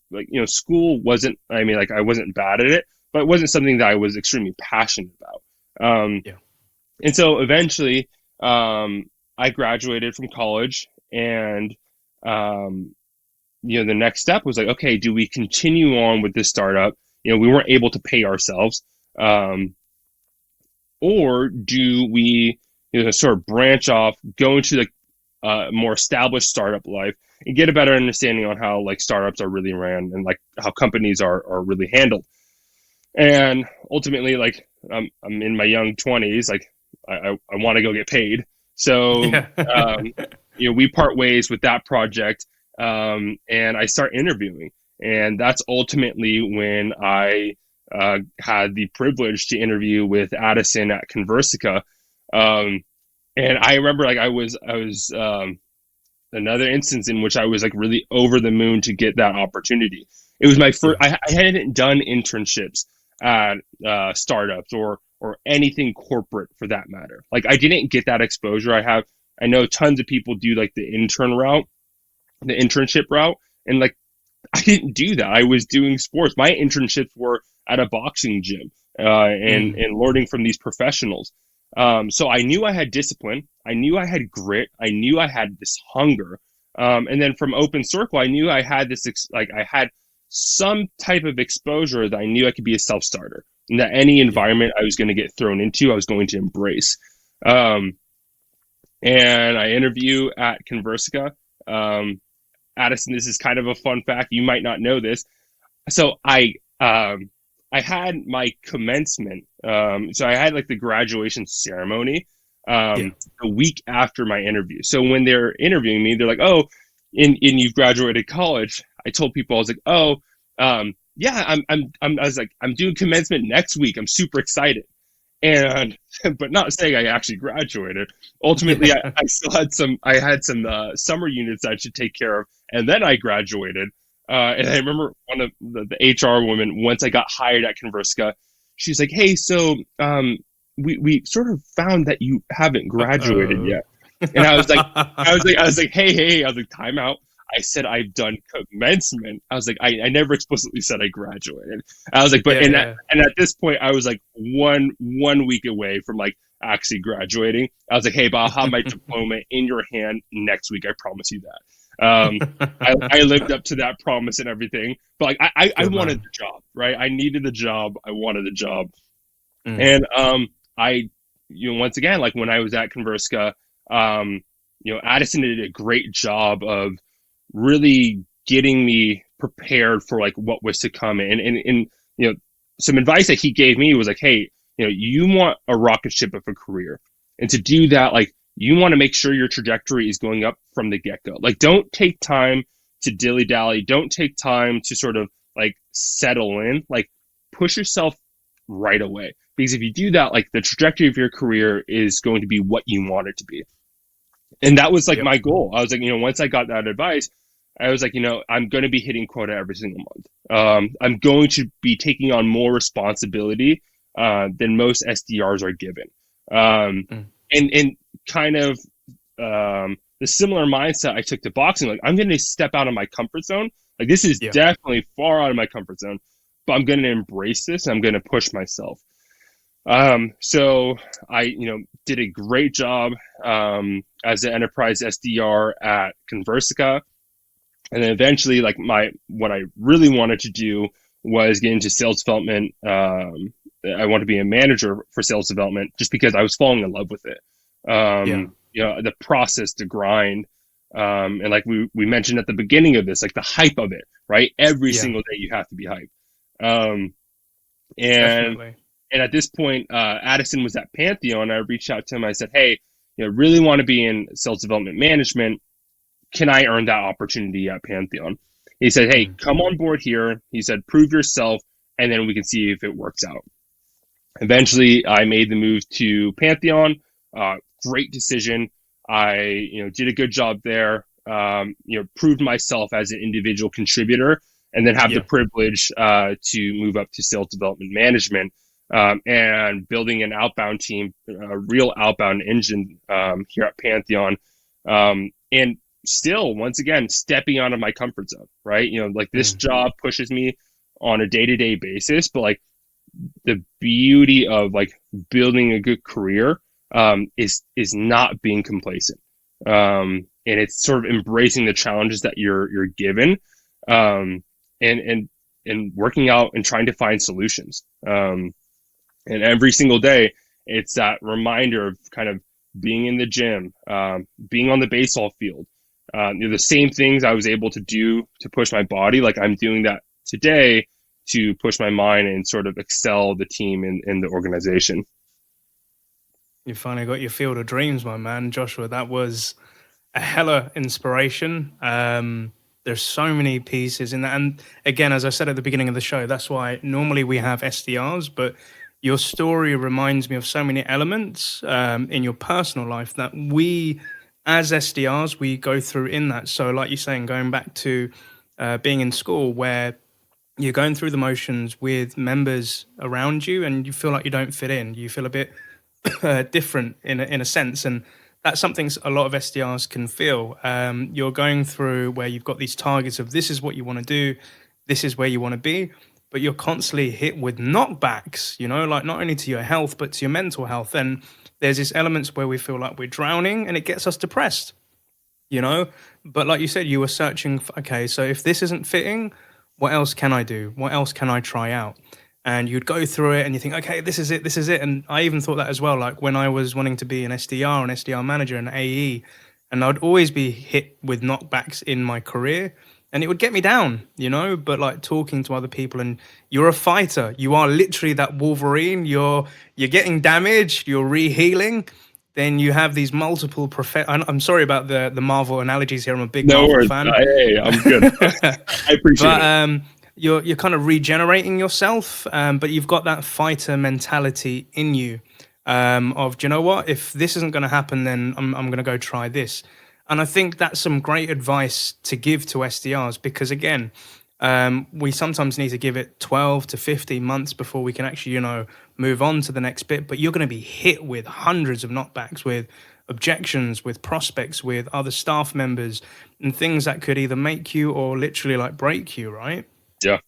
school wasn't. I mean, like I wasn't bad at it, but it wasn't something that I was extremely passionate about. Yeah. And so eventually, I graduated from college, and the next step was like, okay, do we continue on with this startup? We weren't able to pay ourselves, or do we, sort of branch off, go into the more established startup life and get a better understanding on how like startups are really ran and like how companies are really handled. And ultimately, like I'm in my young 20s, like I want to go get paid. So Yeah. we part ways with that project, and I start interviewing, and that's ultimately when I had the privilege to interview with Addison at Conversica. And I remember like I was another instance in which I was like really over the moon to get that opportunity. It was my first. Yeah. I hadn't done internships at startups or anything corporate for that matter. Like I didn't get that exposure. I know tons of people do like the internship route, and like I didn't do that. I was doing sports. My internships were at a boxing gym, and learning from these professionals. So I knew I had discipline. I knew I had grit. I knew I had this hunger. And then from Open Circle, I knew I had this, I had some type of exposure that I knew I could be a self-starter, and that any environment I was going to get thrown into, I was going to embrace. And I interview at Conversica. Addison, this is kind of a fun fact. You might not know this. So I had my commencement. So I had like the graduation ceremony a week after my interview. So when they're interviewing me, they're like, "Oh, and you've graduated college." I told people, I was like, "Oh, yeah, I was like, I'm doing commencement next week. I'm super excited." And but not saying I actually graduated. Ultimately, I had some summer units I should take care of, and then I graduated. And I remember one of the HR woman, once I got hired at Conversica, she's like, "Hey, so we sort of found that you haven't graduated yet." And I was like, hey, I was like, time out. I said I've done commencement. I was like, I never explicitly said I graduated. I was like, but and at this point, I was like one week away from like actually graduating. I was like, hey, but I'll have my diploma in your hand next week. I promise you that. I lived up to that promise and everything. But like, I wanted the job, right? I needed the job. I wanted the job. And I, once again, like when I was at Conversica, Addison did a great job of really getting me prepared for like what was to come. And some advice that he gave me was like, hey, you want a rocket ship of a career, and to do that, like you want to make sure your trajectory is going up from the get-go. Like don't take time to dilly-dally, don't take time to sort of like settle in, like push yourself right away, because if you do that, like the trajectory of your career is going to be what you want it to be. And that was like my goal. I was like, once I got that advice, I was like, I'm going to be hitting quota every single month. I'm going to be taking on more responsibility than most SDRs are given. And kind of the similar mindset I took to boxing, like I'm going to step out of my comfort zone. Like this is definitely far out of my comfort zone, but I'm going to embrace this. And I'm going to push myself. So I, did a great job as an enterprise SDR at Conversica. And then eventually, like what I really wanted to do was get into sales development. I want to be a manager for sales development just because I was falling in love with it. The process, the grind. And like we mentioned at the beginning of this, like the hype of it, right? Every single day you have to be hyped. And at this point, Addison was at Pantheon. I reached out to him. I said, hey, really want to be in sales development management. Can I earn that opportunity at Pantheon? He said, hey, come on board here. He said, prove yourself, and then we can see if it works out. Eventually, I made the move to Pantheon. Great decision. I, did a good job there. proved myself as an individual contributor, and then have the privilege to move up to sales development management, and building an outbound team, a real outbound engine here at Pantheon, and still, once again, stepping out of my comfort zone, right? Like this job pushes me on a day-to-day basis, but like the beauty of like building a good career is not being complacent, and it's sort of embracing the challenges that you're given, and working out and trying to find solutions. And every single day, it's that reminder of kind of being in the gym, being on the baseball field. The same things I was able to do to push my body, like I'm doing that today to push my mind and sort of excel the team in the organization. You finally got your field of dreams, my man, Joshua. That was a hella inspiration. There's so many pieces in that. And again, as I said at the beginning of the show, that's why normally we have SDRs, but your story reminds me of so many elements in your personal life that we, as SDRs, we go through in that. So like you're saying, going back to being in school where you're going through the motions with members around you and you feel like you don't fit in. You feel a bit different in a sense. And that's something a lot of SDRs can feel. You're going through where you've got these targets of this is what you want to do, this is where you want to be, but you're constantly hit with knockbacks, like not only to your health, but to your mental health. And there's these elements where we feel like we're drowning and it gets us depressed, But like you said, you were searching for, okay, so if this isn't fitting, what else can I do? What else can I try out? And you'd go through it and you think, okay, this is it. And I even thought that as well, like when I was wanting to be an SDR manager, an AE, and I'd always be hit with knockbacks in my career and it would get me down, but like talking to other people, and you're a fighter. You are literally that Wolverine. You're getting damaged, you're re-healing. Then you have these multiple I'm sorry about the Marvel analogies here. I'm a big Marvel fan. Hey, I'm good. I appreciate it. You're kind of regenerating yourself, but you've got that fighter mentality in you of, do you know what? If this isn't going to happen, then I'm going to go try this. And I think that's some great advice to give to SDRs because, again, we sometimes need to give it 12 to 15 months before we can actually, move on to the next bit. But you're going to be hit with hundreds of knockbacks, with objections, with prospects, with other staff members, and things that could either make you or literally like break you, right? Yeah.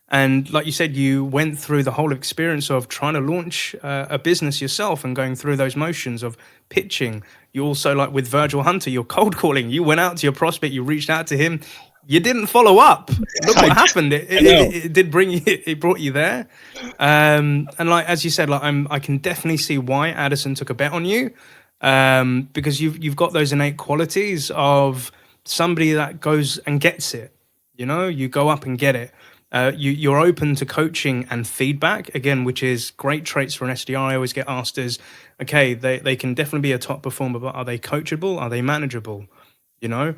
And like you said, you went through the whole experience of trying to launch a business yourself and going through those motions of pitching. You also, like with Virgil Hunter, you're cold calling. You went out to your prospect, you reached out to him. You didn't follow up. Look what happened. It did bring you. It brought you there. And like as you said, like I can definitely see why Addison took a bet on you, because you've got those innate qualities of somebody that goes and gets it. You go up and get it. You're open to coaching and feedback, again, which is great traits for an SDR. I always get asked is, okay, they can definitely be a top performer, but are they coachable? Are they manageable? Yeah.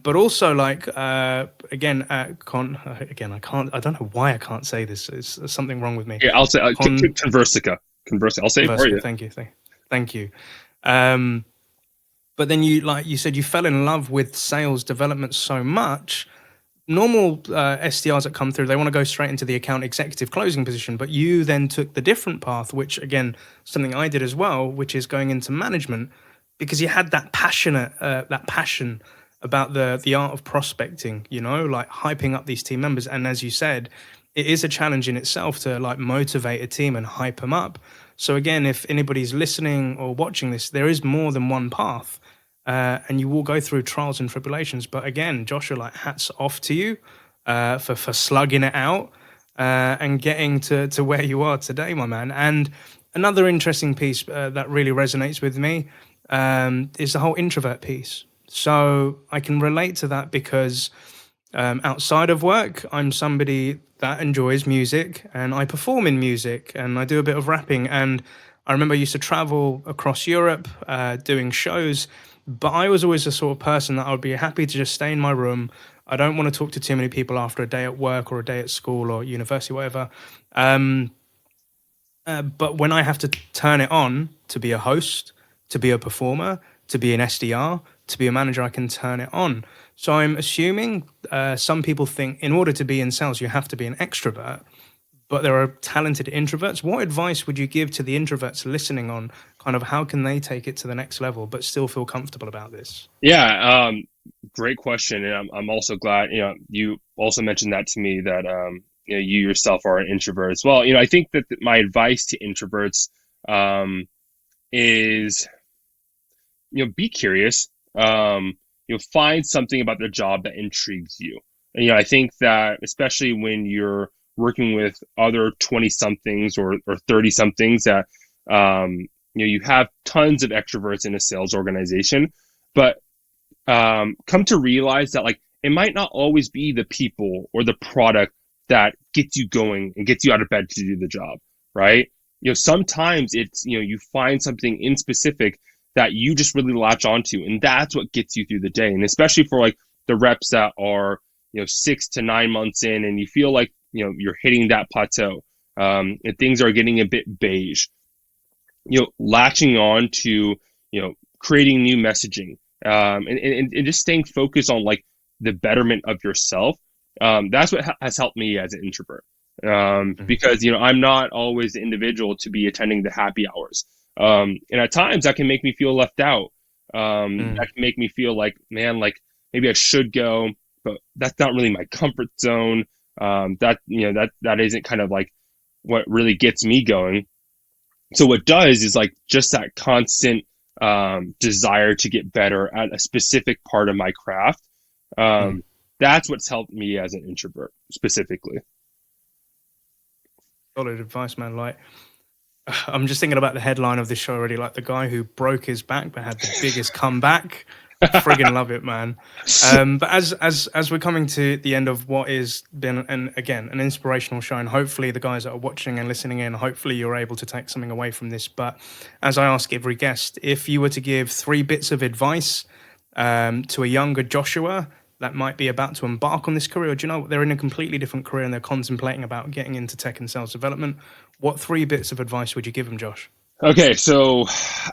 But also like, I don't know why I can't say this. There's something wrong with me. Yeah, I'll say Conversica. I'll say it for you. Thank you. But then you said, you fell in love with sales development so much. Normal SDRs that come through, they want to go straight into the account executive closing position, but you then took the different path, which again, something I did as well, which is going into management, because you had that passion about the art of prospecting, like hyping up these team members. And as you said, it is a challenge in itself to like motivate a team and hype them up. So again, if anybody's listening or watching this, there is more than one path. And you will go through trials and tribulations. But again, Joshua, like hats off to you for slugging it out and getting to where you are today, my man. And another interesting piece that really resonates with me is the whole introvert piece. So I can relate to that because outside of work, I'm somebody that enjoys music and I perform in music and I do a bit of rapping. And I remember I used to travel across Europe doing shows. But I was always the sort of person that I would be happy to just stay in my room. I don't want to talk to too many people after a day at work or a day at school or university, whatever. But when I have to turn it on to be a host, to be a performer, to be an SDR, to be a manager, I can turn it on. So I'm assuming some people think in order to be in sales, you have to be an extrovert, but there are talented introverts. What advice would you give to the introverts listening on kind of how can they take it to the next level, but still feel comfortable about this? Yeah, great question. And I'm also glad, you also mentioned that to me that, you yourself are an introvert as well. I think that my advice to introverts, is, be curious, find something about the job that intrigues you. And, I think that especially when you're working with other 20 somethings or 30 somethings that, you have tons of extroverts in a sales organization, but come to realize that like it might not always be the people or the product that gets you going and gets you out of bed to do the job, right? Sometimes it's, you find something in specific that you just really latch onto, and that's what gets you through the day. And especially for like the reps that are, 6 to 9 months in, and you feel like, you're hitting that plateau, and things are getting a bit beige, latching on to, creating new messaging, and just staying focused on like the betterment of yourself. That's what has helped me as an introvert. Because, I'm not always the individual to be attending the happy hours. And at times that can make me feel left out. That can make me feel like, man, like maybe I should go, but that's not really my comfort zone. That isn't kind of like what really gets me going. So what does is like just that constant, desire to get better at a specific part of my craft. That's what's helped me as an introvert specifically. Solid advice, man. Like, I'm just thinking about the headline of this show already, like the guy who broke his back but had the biggest comeback. Friggin' love it, man. But as we're coming to the end of what is been an inspirational show, and hopefully the guys that are watching and listening in, hopefully you're able to take something away from this. But as I ask every guest, if you were to give 3 bits of advice to a younger Joshua that might be about to embark on this career, or do you know what, they're in a completely different career and they're contemplating about getting into tech and sales development, what 3 bits of advice would you give them, Josh? Okay, so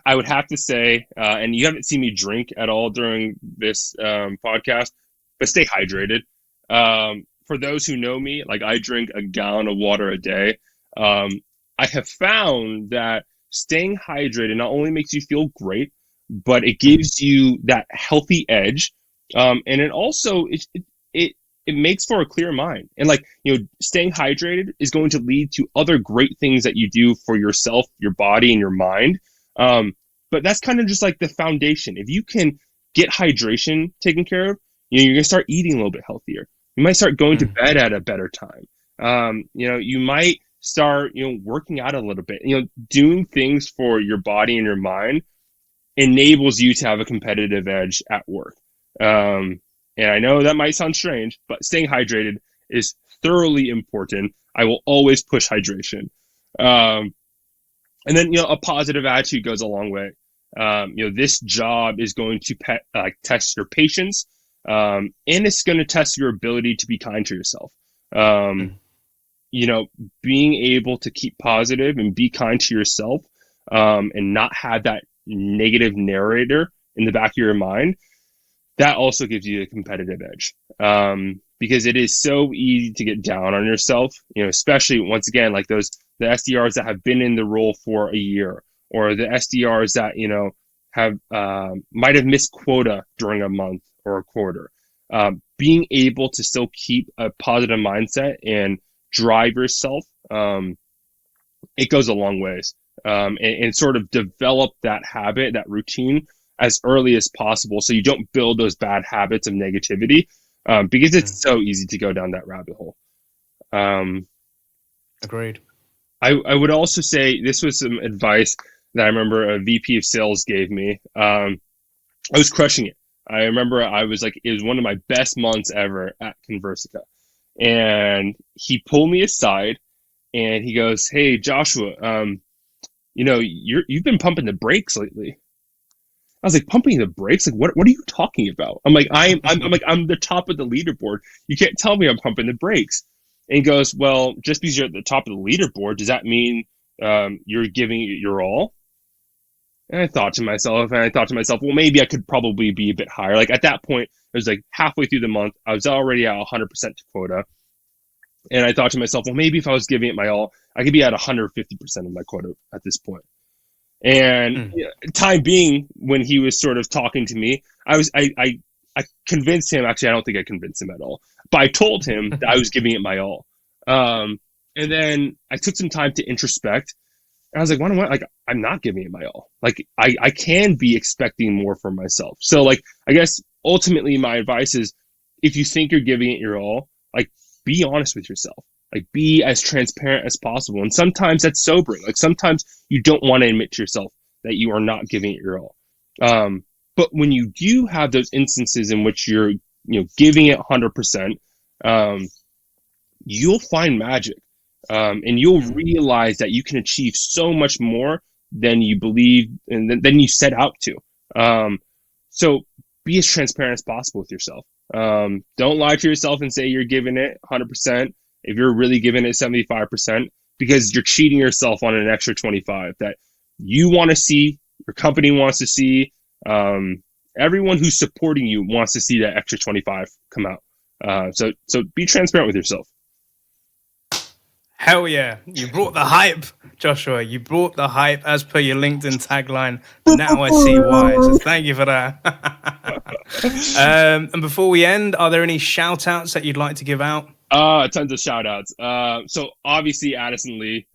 I would have to say, and you haven't seen me drink at all during this podcast, but stay hydrated. For those who know me, like I drink a gallon of water a day. I have found that staying hydrated not only makes you feel great, but it gives you that healthy edge. And it also, it makes for a clear mind. And like, staying hydrated is going to lead to other great things that you do for yourself, your body, and your mind. But that's kind of just like the foundation. If you can get hydration taken care of, you're going to start eating a little bit healthier. You might start going to bed at a better time. You might start, working out a little bit. Doing things for your body and your mind enables you to have a competitive edge at work. And I know that might sound strange, but staying hydrated is thoroughly important. I will always push hydration. And then, a positive attitude goes a long way. This job is going to test your patience, and it's going to test your ability to be kind to yourself. Being able to keep positive and be kind to yourself, and not have that negative narrator in the back of your mind, that also gives you a competitive edge, because it is so easy to get down on yourself, especially once again, like the SDRs that have been in the role for a year, or the SDRs that, have might have missed quota during a month or a quarter. Being able to still keep a positive mindset and drive yourself, it goes a long ways, and sort of develop that habit, that routine, as early as possible, so you don't build those bad habits of negativity, because it's so easy to go down that rabbit hole. Agreed. I would also say this was some advice that I remember a VP of sales gave me. I was crushing it. I remember it was one of my best months ever at Conversica. And he pulled me aside and he goes, "Hey, Joshua, you've been pumping the brakes lately." I was like, "Pumping the brakes? Like, what are you talking about?" I'm like, I'm the top of the leaderboard. You can't tell me I'm pumping the brakes. And he goes, "Well, just because you're at the top of the leaderboard, does that mean you're giving it your all?" And I thought to myself, well, maybe I could probably be a bit higher. Like at that point, it was like halfway through the month. I was already at 100% to quota. And I thought to myself, well, maybe if I was giving it my all, I could be at 150% of my quota at this point. And time being, when he was sort of talking to me, I convinced him. Actually, I don't think I convinced him at all, but I told him that I was giving it my all. And then I took some time to introspect. And I was like, why don't I, like, I'm not giving it my all. Like, I can be expecting more from myself. So, like, I guess ultimately my advice is, if you think you're giving it your all, like, be honest with yourself. Like, be as transparent as possible. And sometimes that's sobering. Like, sometimes you don't want to admit to yourself that you are not giving it your all. But when you do have those instances in which you're, giving it 100%, you'll find magic. And you'll realize that you can achieve so much more than you believe and than you set out to. So be as transparent as possible with yourself. Don't lie to yourself and say you're giving it 100% if you're really giving it 75%, because you're cheating yourself on an extra 25 that you want to see, your company wants to see, everyone who's supporting you wants to see that extra 25 come out. So be transparent with yourself. Hell yeah. You brought the hype, Joshua. You brought the hype as per your LinkedIn tagline. Now I see why. So thank you for that. And before we end, are there any shout outs that you'd like to give out? Tons of shout outs. So obviously, Addison Lee,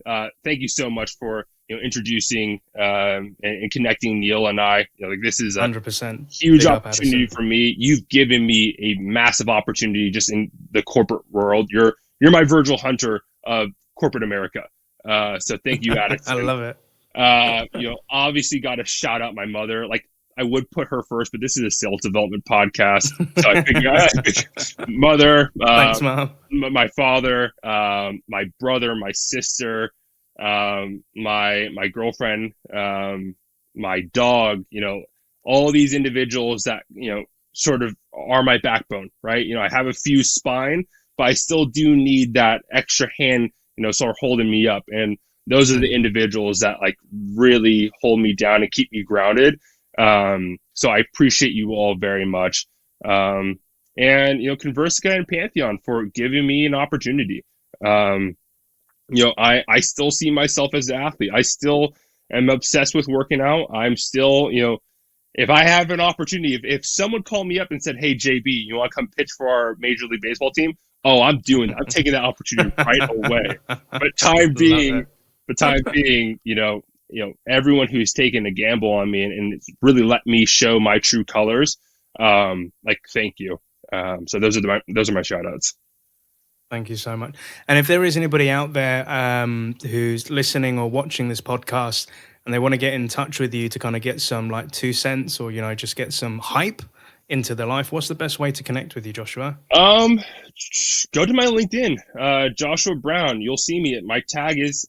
thank you so much for introducing and connecting Neil and I. Like, this is a 100% huge opportunity for me. You've given me a massive opportunity just in the corporate world. You're my Virgil Hunter of corporate America. So thank you, Addison. I love it. Obviously got to shout out my mother. Like, I would put her first, but this is a sales development podcast. So I figured mother, thanks, Mom. My father, my brother, my sister, my girlfriend, my dog, all these individuals that, sort of are my backbone, right? I have a fused spine, but I still do need that extra hand, sort of holding me up. And those are the individuals that like really hold me down and keep me grounded. So I appreciate you all very much. And, Conversica and Pantheon for giving me an opportunity. I still see myself as an athlete. I still am obsessed with working out. I'm still, if I have an opportunity, if someone called me up and said, hey, JB, you want to come pitch for our Major League Baseball team? Oh, I'm taking that opportunity right away. But time being, everyone who's taken a gamble on me and it's really let me show my true colors, thank you. So those are my shout outs. Thank you so much. And if there is anybody out there who's listening or watching this podcast and they want to get in touch with you to kind of get some 2 cents or, just get some hype into their life, what's the best way to connect with you, Joshua? Go to my LinkedIn, Joshua Brown. You'll see me. My tag is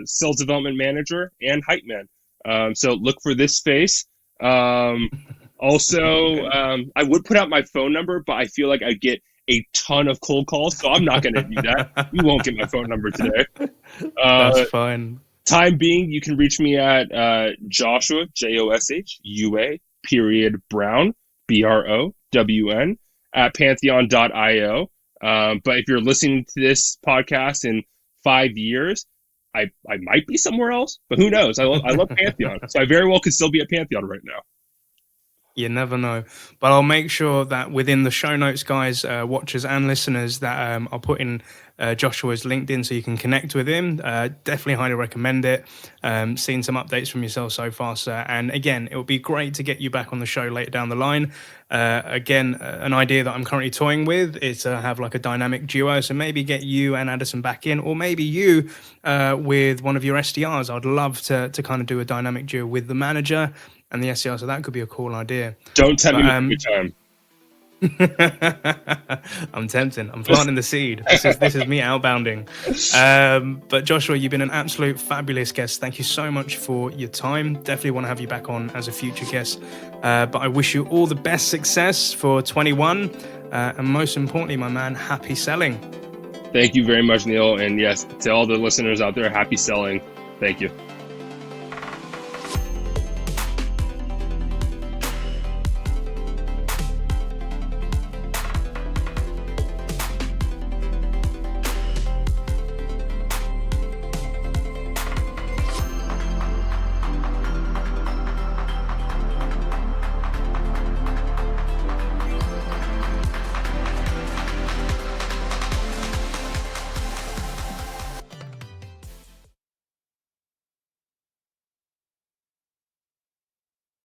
Sales Development Manager and Hype Man. So look for this face. Also, I would put out my phone number, but I feel like I get a ton of cold calls, so I'm not going to do that. You won't get my phone number today. That's fine. Time being, you can reach me at Joshua, JOSHUA, Brown, BROWN, at pantheon.io. But if you're listening to this podcast in 5 years, I might be somewhere else, but who knows? I love Pantheon, so I very well could still be at Pantheon right now. You never know. But I'll make sure that within the show notes, guys, watchers and listeners, that I'll put in Joshua's LinkedIn so you can connect with him. Definitely highly recommend it. Seen some updates from yourself so far, sir. And again, it would be great to get you back on the show later down the line. Again, an idea that I'm currently toying with is to have a dynamic duo. So maybe get you and Addison back in, or maybe you with one of your SDRs. I'd love to kind of do a dynamic duo with the manager and the SDR, so that could be a cool idea. Don't tempt me with a good time. I'm tempting. I'm planting the seed. This is me outbounding. But Joshua, you've been an absolute fabulous guest. Thank you so much for your time. Definitely want to have you back on as a future guest. But I wish you all the best success for 21. And most importantly, my man, happy selling. Thank you very much, Neil. And yes, to all the listeners out there, happy selling. Thank you.